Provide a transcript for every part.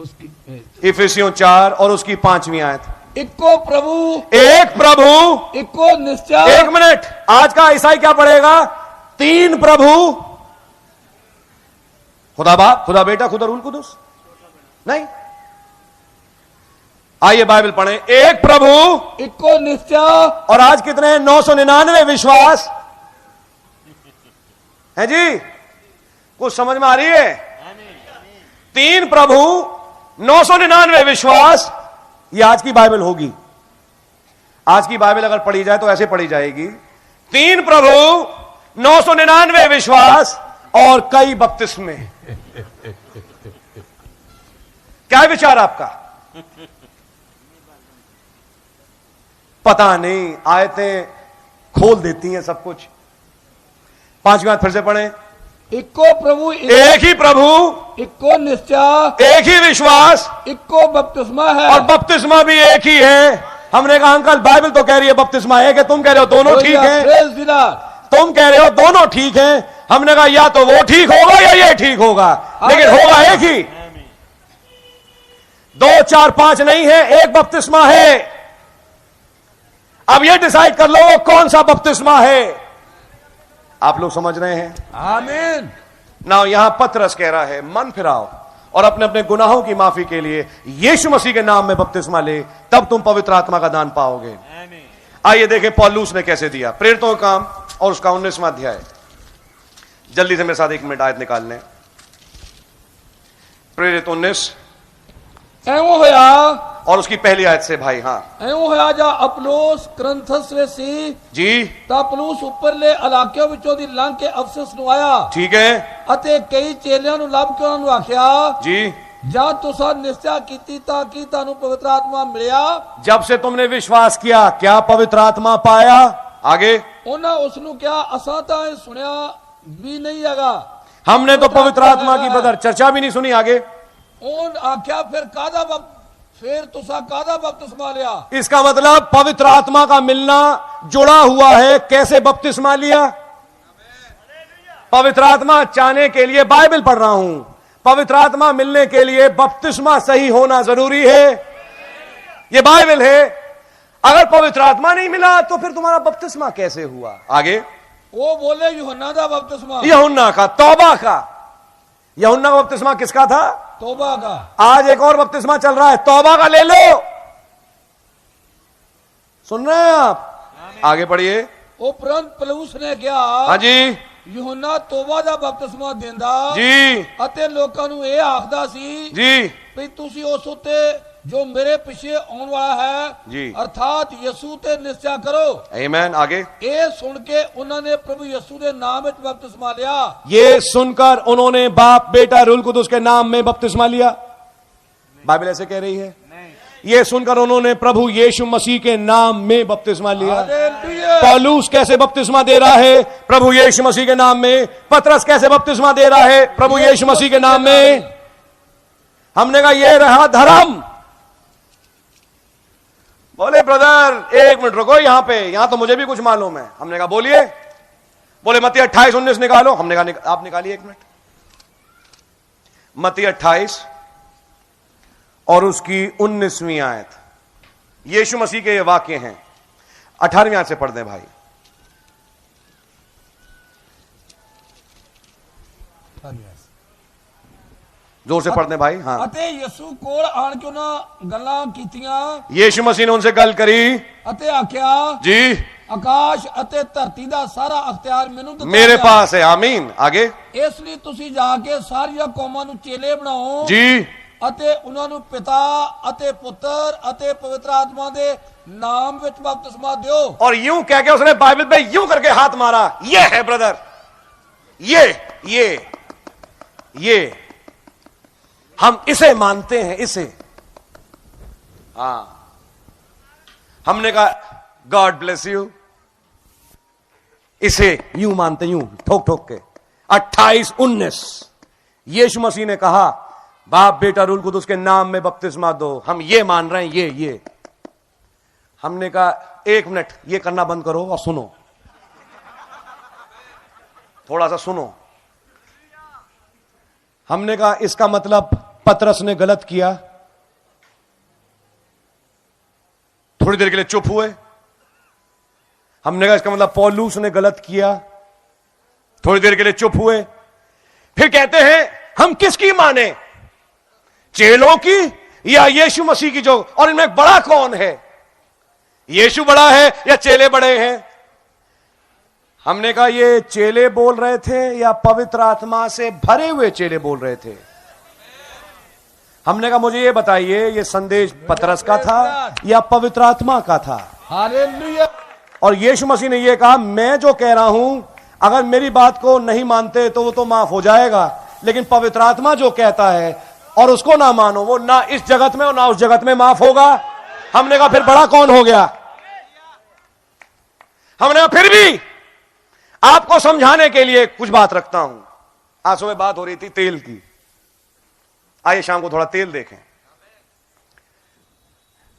उसकी इफिसियों 4 और उसकी 5वीं आयत। इक्को प्रभु, एक प्रभु, इक्को निश्चय। एक मिनट, आज का ईसाई क्या पढ़ेगा? 3 प्रभु, खुदा बाप, खुदा बेटा, खुदा रूल कुदूस। नहीं, आइए बाइबल पढ़ें। एक प्रभु, इक्को निश्चय। और आज कितने हैं? 999 विश्वास है जी। कुछ समझ में आ रही है? 3 प्रभु, 999 विश्वास। ये आज की बाइबल होगी। आज की बाइबल अगर पढ़ी जाए तो ऐसे पढ़ी जाएगी: 3 प्रभु, 999 विश्वास और कई बपतिस्मे। क्या विचार आपका? पता नहीं, आयतें खोल देती हैं सब कुछ। 5वीं बात फिर से पढ़ें। इक्को प्रभु, एक ही प्रभु, इक्को निश्चय, एक ही विश्वास, इक्को बपतिस्मा है। और बपतिस्मा भी एक ही है। हमने कहा अंकल बाइबल तो कह रही है बपतिस्मा एक है, तुम कह रहे हो दोनों ठीक है। तुम कह रहे हो दोनों ठीक है। हमने कहा या तो वो ठीक होगा या ये ठीक होगा, लेकिन होगा एक ही। 2, 4, 5 नहीं है, एक बपतिस्मा है। अब ये डिसाइड कर लो कौन सा बपतिस्मा है। आप लोग समझ रहे हैं? आमीन। ना यहां पतरस कह रहा है मन फिराओ और अपने अपने गुनाहों की माफी के लिए यीशु मसीह के नाम में बपतिस्मा ले, तब तुम पवित्र आत्मा का दान पाओगे। आइए देखें पौलुस ने कैसे दिया। प्रेरितों का काम और उसका 19वां अध्याय। जल्दी से मेरे साथ 1 मिनट आयत निकाल लें। प्रेरित 19 एवं होया, और उसकी पहली आयत से भाई। हाँ, एवं होया जा अपुलोस करंथस वे सी जी, ता पलूस ऊपर ले इलाके विचों दी लंघ के अफसस नु आया। ठीक है। अते कई चेलियां नु लभ के उन्हां नु आख्या जी, ਜਾਂ तुसा निश्चय कीती ताकि तानू पवित्र आत्मा मिलिया। जब से तुमने विश्वास किया क्या पवित्र आत्मा पाया? आगे उन्हें उसनु क्या असा ता सुनिया भी नहीं आगा, हमने तो पवित्र आत्मा की बदर चर्चा भी नहीं सुनी। आगे उन आख्या फिर तुसा कादा बपतिस्मा लिया। इसका मतलब पवित्र आत्मा का मिलना जुड़ा हुआ है। कैसे बपतिस्मा लिया? पवित्र आत्मा चाहने के लिए बाइबल पढ़ रहा हूं। पवित्र आत्मा मिलने के लिए बपतिस्मा सही होना जरूरी है। यह बाइबल है। अगर पवित्र आत्मा नहीं मिला तो फिर तुम्हारा बपतिस्मा कैसे हुआ? आगे वो बोले यूहन्ना का बपतिस्मा, यूहन्ना का, तौबा का। यूहन्ना का बपतिस्मा किसका था? तौबा का। आज एक और बपतिस्मा चल रहा है, तौबा का ले लो। सुन रहे हैं आप? आगे पढ़िए। उपरंत पलूस ने क्या? हाँ जी, यूहन्ना तौबा दा बपतिस्मा देंदा जी, अते लोकां नू ये आखदा सी जी, भी तुसी उस उत्ते जो मेरे पीछे आने वाला है जी, अर्थात यीशु ते निश्चय करो। आमीन। आगे ये सुन के उन्होंने प्रभु यीशु के नाम में बपतिस्मा लिया। ये सुनकर उन्होंने बाप बेटा रूल कुदूस के नाम में बपतिस्मा लिया। बाइबल ऐसे कह रही है। ये सुनकर उन्होंने प्रभु यीशु मसीह के नाम में बपतिस्मा लिया। पौलुस कैसे बपतिस्मा दे रहा है? प्रभु यीशु मसीह के नाम में। पतरस कैसे बपतिस्मा दे रहा है? प्रभु यीशु मसीह के नाम में। हमने कहा ये रहा धर्म। बोले ब्रदर 1 मिनट रुको यहां पे, यहां तो मुझे भी कुछ मालूम है। हमने कहा बोलिए। बोले मत्ती 28-19 निकालो। हमने कहा आप निकालिए 1 मिनट। मत्ती 28 और उसकी 19वीं आयत। यीशु मसीह के ये वाक्य हैं। 18वीं आयत से पढ़ दें भाई। जोर से पढ़ने भाई। हाँ, अते यीशु कोल आन के ना गल्लां कीतियां। यीशु मसीह ने उनसे गल करी। अते आख्या जी, आकाश अते धरती दा सारा अख्तियार मैनू दिता मेरे पास है। आमीन। आगे इसलिए तुसी जाके सारिया कौमां नू चेले बनाओ जी, अते उन्हां नू पिता अते पुत्र अते पवित्र आत्मा दे नाम विच बपतिस्मा दियो। और यूं कह के उसने बाइबल पे यूं करके हाथ मारा। ये है ब्रदर, ये हम इसे मानते हैं, इसे। हाँ, हमने कहा गॉड ब्लेस यू। इसे यूं मानते, यूं ठोक ठोक के। 28-19 यीशु मसीह ने कहा बाप बेटा रूल कुदूस के नाम में बपतिस्मा दो। हम ये मान रहे हैं, ये। हमने कहा 1 मिनट ये करना बंद करो और सुनो, थोड़ा सा सुनो। हमने कहा इसका मतलब पतरस ने गलत किया, थोड़ी देर के लिए चुप हुए। हमने कहा इसका मतलब पौलुस ने गलत किया, थोड़ी देर के लिए चुप हुए। फिर कहते हैं हम किसकी माने, चेलों की या यीशु मसीह की? जो और इनमें बड़ा कौन है, यीशु बड़ा है या चेले बड़े हैं? हमने कहा ये चेले बोल रहे थे या पवित्र आत्मा से भरे हुए चेले बोल रहे थे? हमने कहा मुझे ये बताइए, ये संदेश पतरस का था या पवित्र आत्मा का था? हालेलुया। और यीशु मसीह ने ये कहा मैं जो कह रहा हूं अगर मेरी बात को नहीं मानते तो वो तो माफ हो जाएगा, लेकिन पवित्र आत्मा जो कहता है और उसको ना मानो, वो ना इस जगत में और ना उस जगत में माफ होगा। हमने कहा फिर बड़ा कौन हो गया? हमने कहा फिर भी आपको समझाने के लिए कुछ बात रखता हूं। आज सुबह बात हो रही थी तेल की, आइए शाम को थोड़ा तेल देखें।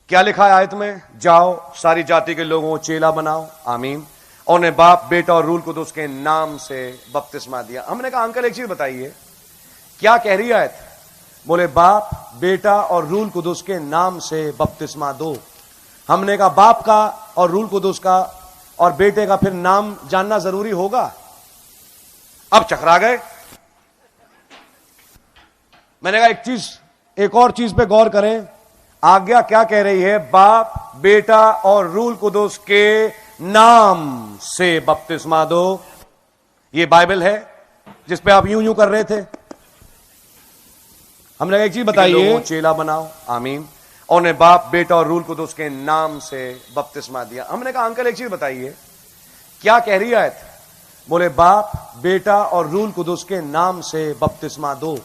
क्या लिखा है आयत में? जाओ सारी जाति के लोगों को चेला बनाओ, आमीन, और उन्हें बाप बेटा और रूल कुदूस के नाम से बपतिस्मा दिया। हमने कहा अंकल एक चीज बताइए, क्या कह रही है आयत? बोले बाप बेटा और रूल कुदूस के नाम से बपतिस्मा दो। हमने कहा बाप का और रूल कुदूस का और बेटे का फिर नाम जानना जरूरी होगा? अब चकरा गए। मैंने कहा एक और चीज पे गौर करें। आज्ञा क्या कह रही है? बाप बेटा और रूल कुदूस के नाम से बपतिस्मा दो। ये बाइबल है जिस पे आप यूं कर रहे थे। हमने कहा एक चीज बताइए, चेला बनाओ, आमीन, और उन्हें बाप बेटा और रूल कुदूस के नाम से बपतिस्मा दिया। हमने कहा अंकल एक चीज बताइए, क्या कह रही है आयत? बोले बाप बेटा और रूल कुदूस के नाम से बपतिस्मा दो।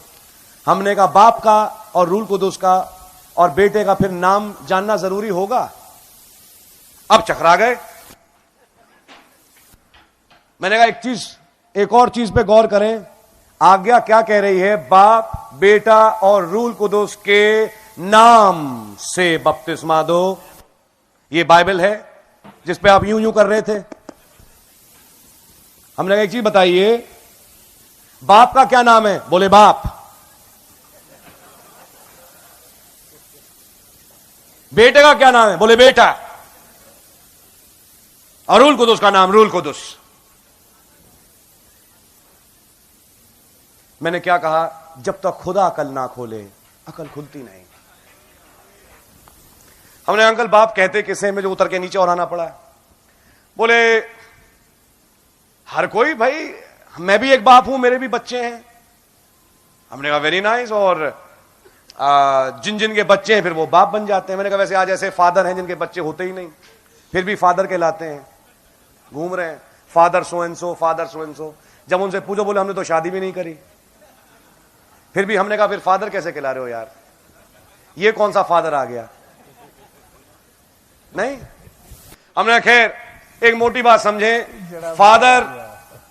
हमने कहा बाप का और रूल कुदूस का और बेटे का फिर नाम जानना जरूरी होगा? अब चकरा गए। मैंने कहा एक और चीज पे गौर करें। आज्ञा क्या कह रही है? बाप बेटा और रूल कुदूस के नाम से बपतिस्मा दो। ये बाइबल है जिस पे आप यूं कर रहे थे। हमने कहा एक चीज बताइए, बाप का क्या नाम है? बोले बाप। बेटे का क्या नाम है? बोले बेटा। और रूल कुदूस का नाम रूल कुदूस। मैंने क्या कहा? जब तक खुदा अकल ना खोले अकल खुलती नहीं। हमने अंकल बाप कहते किसे में जो उतर के नीचे और आना पड़ा? बोले हर कोई, भाई मैं भी एक बाप हूं, मेरे भी बच्चे हैं। हमने कहा वेरी नाइस। और जिन जिन के बच्चे हैं फिर वो बाप बन जाते हैं। मैंने कहा वैसे आज ऐसे फादर हैं जिनके बच्चे होते ही नहीं, फिर भी फादर कहलाते हैं, घूम रहे हैं father so and so, father so and so. जब उनसे पूछो बोले हमने तो शादी भी नहीं करी। फिर भी हमने कहा फिर फादर कैसे कहला रहे हो यार, ये कौन सा फादर आ गया? नहीं, हमने खैर एक मोटी बात समझे। फादर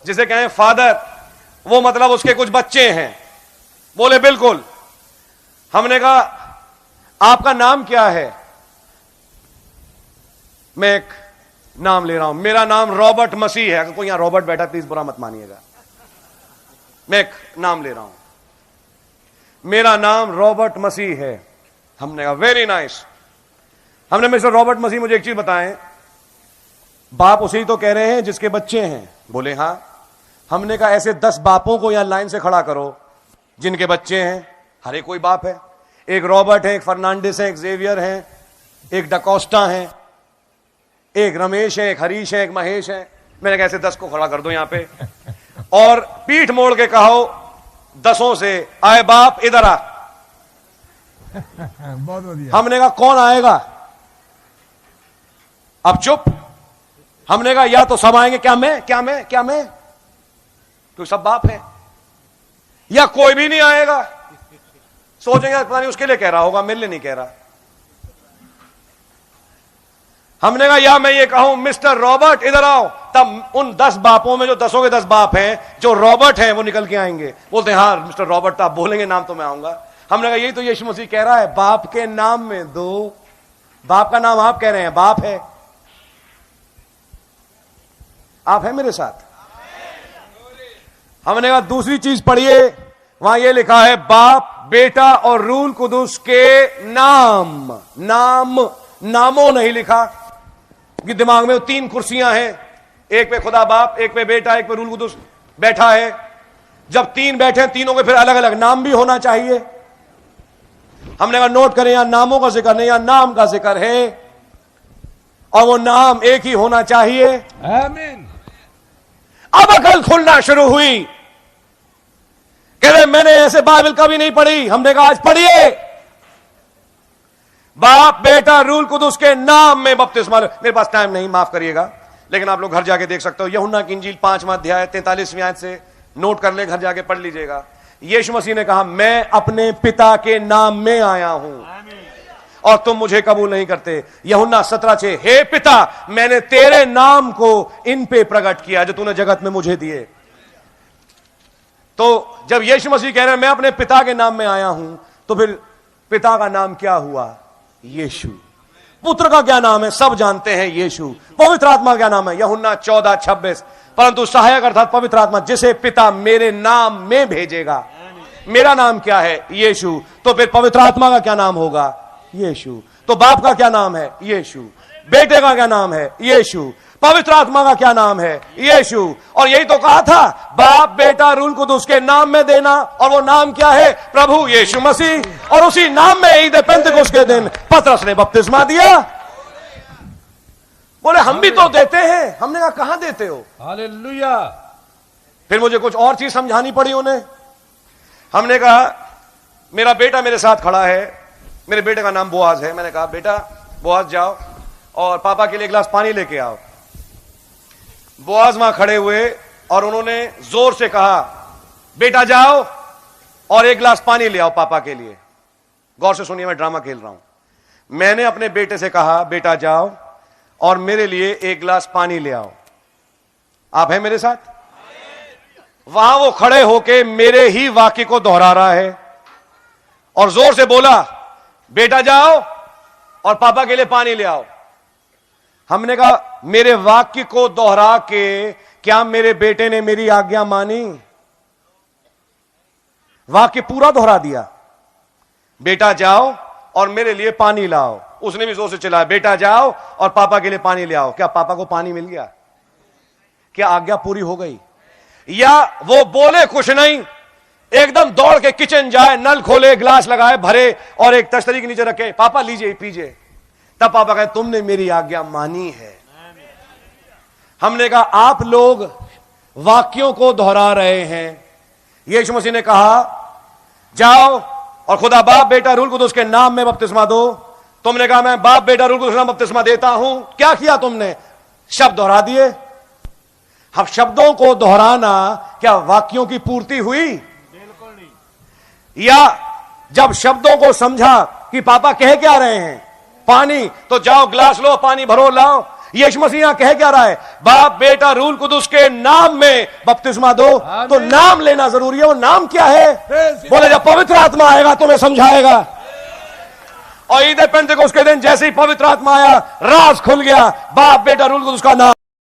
जिसे कहें फादर, वो मतलब उसके कुछ बच्चे हैं। बोले बिल्कुल। हमने कहा आपका नाम क्या है? मैं एक नाम ले रहा हूं, मेरा नाम रॉबर्ट मसीह है। अगर कोई यहां रॉबर्ट बैठा प्लीज बुरा मत मानिएगा। मैं एक नाम ले रहा हूं, मेरा नाम रॉबर्ट मसीह है। हमने कहा वेरी नाइस। हमने मिस्टर रॉबर्ट मसीह मुझे एक चीज बताएं, बाप उसे ही तो कह रहे हैं जिसके बच्चे हैं? बोले हां। हमने कहा ऐसे 10 बापों को यहां लाइन से खड़ा करो जिनके बच्चे हैं। हर एक कोई बाप है। एक रॉबर्ट है, एक फर्नांडिस है, एक जेवियर है, एक डकोस्टा है, एक रमेश है, एक हरीश है, एक महेश है। मैंने कहा ऐसे 10 को खड़ा कर दो यहां पे और पीठ मोड़ के कहो 10 से, आए बाप इधर आ। बहुत बढ़िया। हमने कहा कौन आएगा? अब चुप। हमने कहा या तो सब आएंगे, क्या मैं तो सब बाप है, या कोई भी नहीं आएगा। सोचेंगे पता नहीं उसके लिए कह रहा होगा, मेरे लिए नहीं कह रहा। हमने कहा या मैं ये कहूं मिस्टर रॉबर्ट इधर आओ, तब उन 10 बापों में जो 10 के 10 बाप हैं जो रॉबर्ट हैं वो निकल के आएंगे। बोलते हैं हाँ मिस्टर रॉबर्ट, तो आप बोलेंगे नाम तो मैं आऊंगा। हमने कहा यही तो यीशु मसीह कह रहा है, बाप के नाम में दो। बाप का नाम आप कह रहे हैं, बाप है। आप है मेरे साथ? हमने कहा दूसरी चीज पढ़िए, वहां ये लिखा है बाप बेटा और रूल कुदुस के नामों नहीं लिखा कि दिमाग में 3 कुर्सियां हैं, एक पे खुदा बाप, एक पे बेटा, एक पे रूल कुदुस बैठा है। जब 3 बैठे हैं, तीनों के फिर अलग अलग नाम भी होना चाहिए। हमने कहा नोट करें, यहां नामों का जिक्र नहीं, यहां नाम का जिक्र है और वो नाम एक ही होना चाहिए। आमीन। अब अकल खुलना शुरू हुई। कह रहे मैंने ऐसे बाइबल कभी नहीं पढ़ी। हमने कहा आज पढ़िए। बाप बेटा रूल कुदुस के नाम में बपतिस्मा। मेरे पास टाइम नहीं, माफ करिएगा, लेकिन आप लोग घर जाके देख सकते हो। यूहन्ना की इंजील 5वां अध्याय 43वीं आयत से नोट कर ले, घर जाके पढ़ लीजिएगा। यीशु मसीह ने कहा मैं अपने पिता के नाम में आया हूं और तुम मुझे कबूल नहीं करते। यूहन्ना 17:6 हे पिता, मैंने तेरे नाम को इन पे प्रकट किया जो तूने जगत में मुझे दिए। तो जब यीशु मसीह कह रहे हैं मैं अपने पिता के नाम में आया हूं, तो फिर पिता का नाम क्या हुआ? यीशु। पुत्र का क्या नाम है? सब जानते हैं, यीशु। पवित्र आत्मा का क्या नाम है? यूहन्ना 14:26 परंतु सहायक अर्थात पवित्र आत्मा जिसे पिता मेरे नाम में भेजेगा। मेरा नाम क्या है? यीशु। तो फिर पवित्र आत्मा का क्या नाम होगा? यीशु। तो बाप का क्या नाम है? यीशु। बेटे का क्या नाम है? यीशु। पवित्र आत्मा का क्या नाम है? यीशु। और यही तो कहा था, बाप बेटा रूल कुदुस के नाम में देना। और वो नाम क्या है? प्रभु यीशु मसीह। और उसी नाम में ईद पेंतकुस्त के दिन पतरस ने बपतिस्मा दिया। बोले हम भी तो देते हैं। हमने कहा कहां देते हो? हालेलुया। फिर मुझे कुछ और चीज समझानी पड़ी उन्हें। हमने कहा मेरा बेटा मेरे साथ खड़ा है, मेरे बेटे का नाम बोआज है। मैंने कहा बेटा बोआज जाओ और पापा के लिए 1 गिलास पानी लेके आओ। बोआज वहां खड़े हुए और उन्होंने जोर से कहा बेटा जाओ और 1 गिलास पानी ले आओ पापा के लिए। गौर से सुनिए, मैं ड्रामा खेल रहा हूं। मैंने अपने बेटे से कहा बेटा जाओ और मेरे लिए 1 गिलास पानी ले आओ। आप हैं मेरे साथ? वहां वो खड़े होके मेरे ही वाक्य को दोहरा रहा है और जोर से बोला बेटा जाओ और पापा के लिए पानी ले आओ। हमने कहा मेरे वाक्य को दोहरा के क्या मेरे बेटे ने मेरी आज्ञा मानी? वाक्य पूरा दोहरा दिया, बेटा जाओ और मेरे लिए पानी लाओ। उसने भी जोर से चिल्लाया बेटा जाओ और पापा के लिए पानी ले आओ। क्या पापा को पानी मिल गया? क्या आज्ञा पूरी हो गई? या वो बोले कुछ नहीं, एकदम दौड़ के किचन जाए, नल खोले, गिलास लगाए, भरे और एक तश्तरी के नीचे रखे, पापा लीजिए पीजिए। तब पापा कहे तुमने मेरी आज्ञा मानी है। हमने कहा आप लोग वाक्यों को दोहरा रहे हैं। यीशु मसीह ने कहा जाओ और खुदा बाप बेटा रूल कुदुस के नाम में बपतिस्मा दो। तुमने कहा मैं बाप बेटा रूल कुदुस के नाम बपतिस्मा देता हूं। क्या किया तुमने? शब्द दोहरा दिए। अब शब्दों को दोहराना क्या वाक्यों की पूर्ति हुई? बिल्कुल नहीं। या जब शब्दों को समझा कि पापा कह क्या रहे हैं, पानी, तो जाओ गिलास लो, पानी भरो लाओ। यीशु मसीह कह क्या रहा है? बाप बेटा रूल कुदुस के नाम में बपतिस्मा दो। तो नाम लेना जरूरी है। वो नाम क्या है? बोले जब पवित्र आत्मा आएगा तुम्हें समझाएगा। और ईद पेंतेकोस्त के दिन जैसे ही पवित्र आत्मा आया, राज खुल गया। बाप बेटा रूल कुदुस का नाम